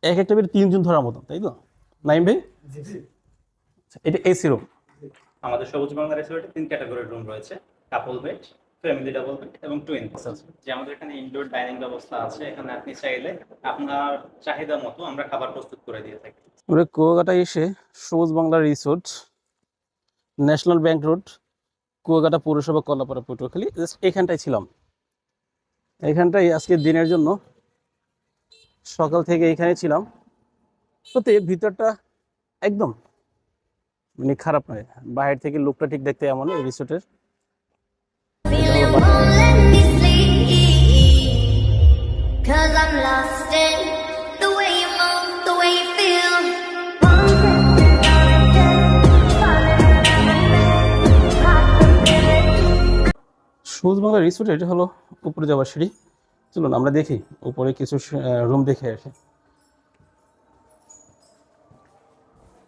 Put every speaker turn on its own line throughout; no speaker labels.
এক একটা বেড তিনজন ধরার মতন, তাই তো নাইম ভাই? এটা এসি রুম।
আমাদের সবুজ বাংলা রিসোর্টে 3 ক্যাটাগরির রুম রয়েছে। কাপল বেড, ফ্যামিলি ডাবল বেড এবং টুইন বেড। যে আমাদের এখানে ইনডোর ডাইনিং ব্যবস্থা আছে। এখানে আপনি চাইলে আপনার চাহিদা মতো আমরা খাবার প্রস্তুত করে দিয়ে থাকি।
আমরা কুয়াকাটা এসে সবুজ Bangla resort, national bank road, Kuakata পৌরসভা, কলাপাড়া, পটুয়াখালী, জাস্ট এখানটায় ছিলাম। এখানটাই আজকে দিনের জন্য সকাল থেকে এখানে ছিলাম। সত্যি ভিতরটা একদম মানে খারাপ নয়, বাইরে থেকে লুকটা ঠিক দেখতে এমন এই রিসোর্টের। এটা হলো
Cause I'm lost in the way you move, the way you feel.
সবুজ বাংলা রিসোর্ট। এটা হলো উপরে যাওয়ার সিঁড়ি। চলুন আমরা দেখি উপরে কিছু রুম দেখে আসি।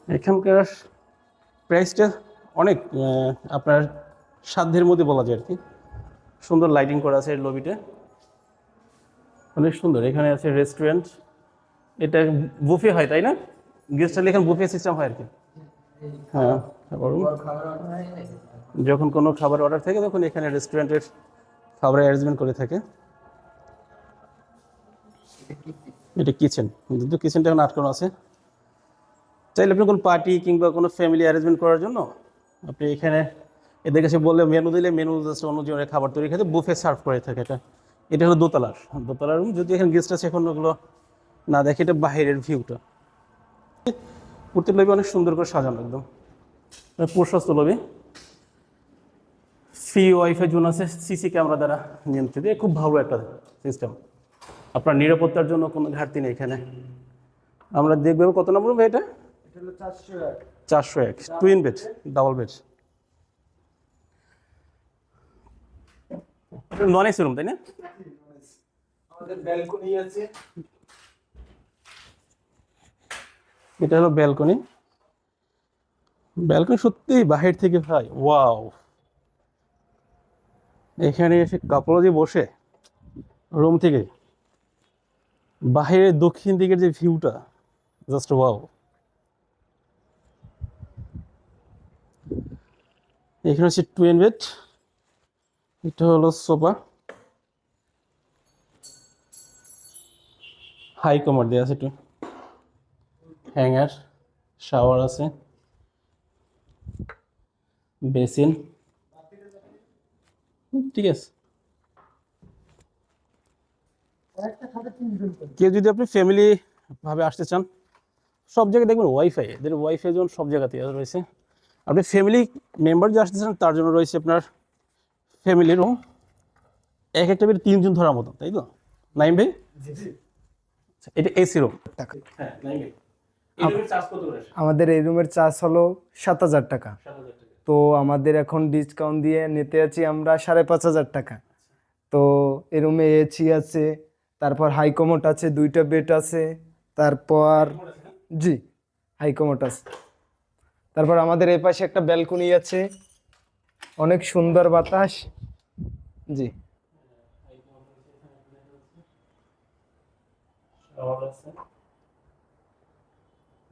এখানকার প্রাইসটা অনেক আপনার সাধ্যের মধ্যে বলা যায় আর কি। সুন্দর লাইটিং করা আছে লবিতে, অনেক সুন্দর। এখানে আছে রেস্টুরেন্ট, এটা বুফে হয় তাই না? গেস্ট হলে এখানে বুফে সিস্টেম হয় আর কি। হ্যাঁ, যখন কোনো খাবার অর্ডার থাকে তখন এখানে রেস্টুরেন্টের খাবার অ্যারেঞ্জমেন্ট করে থাকে। এটা কিচেন, কিন্তু কিচেনটা এখন আটকানো আছে। চাইলে আপনি কোনো পার্টি কিংবা কোনো ফ্যামিলি অ্যারেঞ্জমেন্ট করার জন্য আপনি এখানে এদের কাছে বললে মেনু দিলে মেনু জাস্ট অনুযায়ী খাবার তৈরি খেতে বুফে সার্ভ করে থাকে। এটা হলো দোতলার রুম। যদি এখানে গেস্ট আছে এখন ওগুলো না দেখে, এটা বাইরের ভিউটা। প্রত্যেক লবি অনেক সুন্দর করে সাজানো, একদম প্রশস্ত লবি। ফ্রি ওয়াইফাই জোন আছে, সিসি ক্যামেরা দ্বারা নিয়ন্ত্রিত। খুব ভালো একটা সিস্টেম, আপনার নিরাপত্তার জন্য কোনো ঘাটতি নেই এখানে। আমরা দেখবো কত নম্বর রুম এটা? 401 twin bed, double bed, non AC room তাই না?
আমাদের ব্যালকনি আছে।
এটা হলো ব্যালকনি। ব্যালকনি সত্যি বাহির থেকে ভাই ওয়াও। এখানে এসে কাপড় দিয়ে বসে রুম থেকে বাহিরের দক্ষিণ দিকের যে ভিউটা, জাস্ট ওয়াও। এখানে হচ্ছে টুইন বেড, এটা হলো সোফা, হাই কমার দেওয়া আছে, একটু হ্যাঙ্গার, শাওয়ার আছে, বেসিন, ঠিক আছে। কেউ যদি আপনি ফ্যামিলি ভাবে আসতে চান, সব জায়গায় দেখবেন ওয়াইফাই, এদের ওয়াইফাই যেমন সব জায়গাতে রয়েছে। আপনি ফ্যামিলি মেম্বার যে আসতে চান তার জন্য রয়েছে আপনার ফ্যামিলি রুম। এক একটা বেড তিনজন ধরার মতন, তাই তো নাইম ভাই? এটা এসি রুম। হ্যাঁ নাইম ভাই, এই রুমের চার্জ কত করে?
আমাদের এই রুমের চার্জ হলো 7,000 টাকা।
7,000 টাকা।
তো আমাদের এখন ডিসকাউন্ট দিয়ে নিতে আছি আমরা 5,500 টাকা। তো এই রুমে এসি আছে, তারপর হাই কমোড আছে, 2টা বেড আছে, তারপর জি হাই কমোড আছে। তারপর আমাদের এই পাশে একটা ব্যালকনি আছে, অনেক সুন্দর বাতাস। জি
শাওয়ার আছে।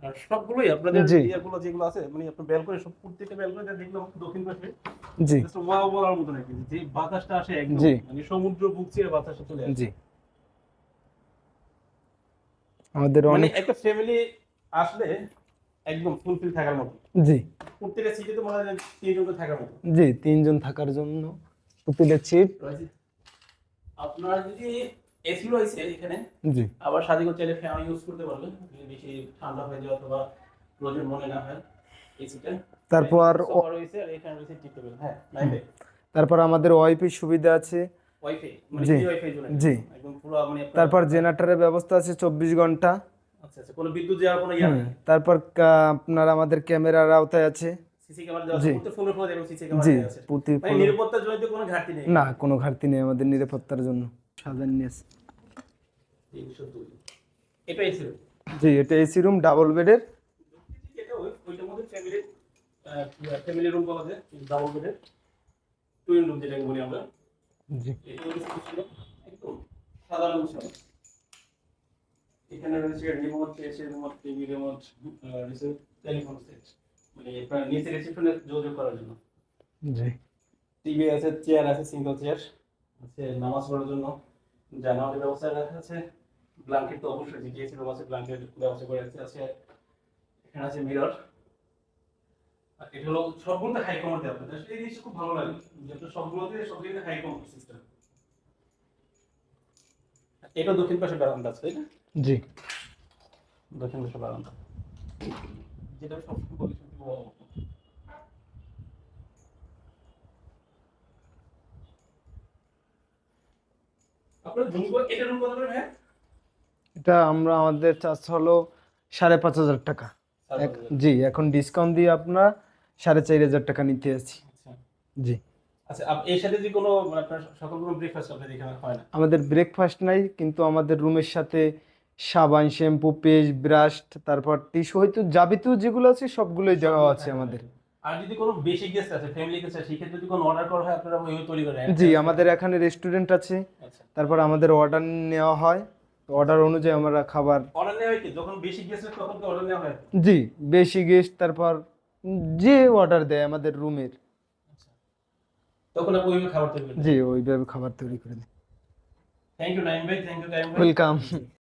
আর সবগুলোই আপনাদের
জি
ইয়েগুলো যেগুলো আছে, মানে আপনার ব্যালকনি সব প্রত্যেকটা ব্যালকনিতে দেখলাম দক্ষিণ পাশে
জি
জাস্ট ওয়াও বলার মতো নাকি, যে বাতাসটা আসে একদম
জি
মানে সমুদ্র বুক চিরে বাতাসটা চলে আসে।
জি আমাদের
মানে
অনেক
একটা ফ্যামিলি আসলে একদম ফুলফিল থাকার মতো।
জি
প্রত্যেকটা সিটে তো মনে হয় 3 জন তো থাকার মতো
জি 3 জন থাকার জন্য প্রতিটা সিট।
রয়েছে। আপনার যদি এসি রয়েছে এখানে,
জি
আবার সাথে করে চাইলে ফ্যান ইউজ করতে পারবেন যদি বেশি ঠান্ডা হয়ে যায় অথবা প্রয়োজন মনে না হয় এসিটা।
তারপর
সোফা রয়েছে আর এখানে রয়েছে টি টেবিল। হ্যাঁ নাইবে
তারপর আমাদের ওয়াইফাই সুবিধা আছে।
ওয়াইফাই, মানে
জি
ফ্রি ওয়াইফাই জন্য
জি
একদম পুরো মানে আপনার।
তারপর জেনারেটরের ব্যবস্থা আছে 24 ঘন্টা।
আচ্ছা আচ্ছা, কোনো বিদ্যুৎ যাওয়ার কোনো ইয়া নেই?
তারপর আপনার আমাদের ক্যামেরার আওতায় আছে।
সিসি ক্যামেরা দেওয়া আছে
জি
প্রত্যেক ফোনের ফোনে, এবং সিসি ক্যামেরা
জি
দেওয়া আছে,
প্রতি
মানে নিরাপত্তার জন্য তো কোনো ঘাটতি নেই।
না, কোনো ঘাটতি নেই আমাদের নিরাপত্তার জন্য। সাজান নিয়ে আছে।
302 এটা এসি রুম।
জি এটা এসি রুম ডাবল বেডের।
এটা ওইটার মধ্যে ফ্যামিলি রুম বলা যায়, ডাবল বেডের টুইন রুম যেটাকে বলি আমরা।
জি
এটা হচ্ছে ছিল একদম সাধারণ বিষয়। এখানে রয়েছে remote, AC remote, TV remote, receive, telephone set, মানে আপনার নিচে রিসেপশনে যোগাযোগ করার জন্য।
জি
টিভি আছে, চেয়ার আছে, সিঙ্গেল চেয়ার আছে, নামাজ পড়ার জন্য জানালার ব্যবস্থা রাখা আছে। ব্ল্যাঙ্কেট তো অবশ্যই, যে এসি রুম আছে ব্ল্যাঙ্কেট ব্যবস্থা করে রাখতে আছে। এখানে আছে মিরর। আর এটা হলো সবগুলোতে হাই কমান্ড দেওয়া আপনাদের, এই জিনিসটা খুব ভালো লাগে যে আপনার সবগুলোতে হাই কমান্ড সিস্টেম। এটা দক্ষিণ পাশে বারান্দা আছে, তাই না?
জি
দক্ষিণ পাশে বারান্দা, যেটা সবসময় বলি সবচেয়ে বড়। আপনার রুম, এটা রুম কত করে ভাই?
এটা আমরা আমাদের চার্জ হলো 5,500 টাকা। জি এখন ডিসকাউন্ট দিয়ে আপনার 4,500 টাকা নিতে আছি।
আচ্ছা
জি
আচ্ছা, এর সাথে যে কোনো মানে আপনার সকল কোনো ব্রেকফাস্ট আপনাদের এখানে হয় না?
আমাদের ব্রেকফাস্ট নাই, কিন্তু আমাদের রুমের সাথে সাবান, শ্যাম্পু, পেস্ট, ব্রাশ, তারপর টিস্যু, হয়তো যাবতীয় যেগুলো আছে সবগুলোই দেওয়া আছে আমাদের।
আর যদি কোনো বেশি গেস্ট আছে, ফ্যামিলি গেস্ট আছে, সেক্ষেত্রে যদি কোনো অর্ডার করা হয় আপনারা ওইভাবে তৈরি করেন?
জি আমাদের এখানে রেস্টুরেন্ট আছে,
আচ্ছা,
তারপর আমাদের অর্ডার নেওয়া হয়, অর্ডার অনুযায়ী আমরা খাবার।
অর্ডার নেওয়া হয় কি যখন বেশি গেস্ট হয় তখন কি অর্ডার নেওয়া হয়?
জি বেশি গেস্ট, তারপর যে অর্ডার দেয় আমাদের রুমের,
তখন আপনি ওইভাবে খাবার তৈরি করেন?
জি ওইভাবে খাবার তৈরি করে দিই।
থ্যাংক ইউ নাইম ভাই, থ্যাংক ইউ টাইম ভাই।
ওয়েলকাম।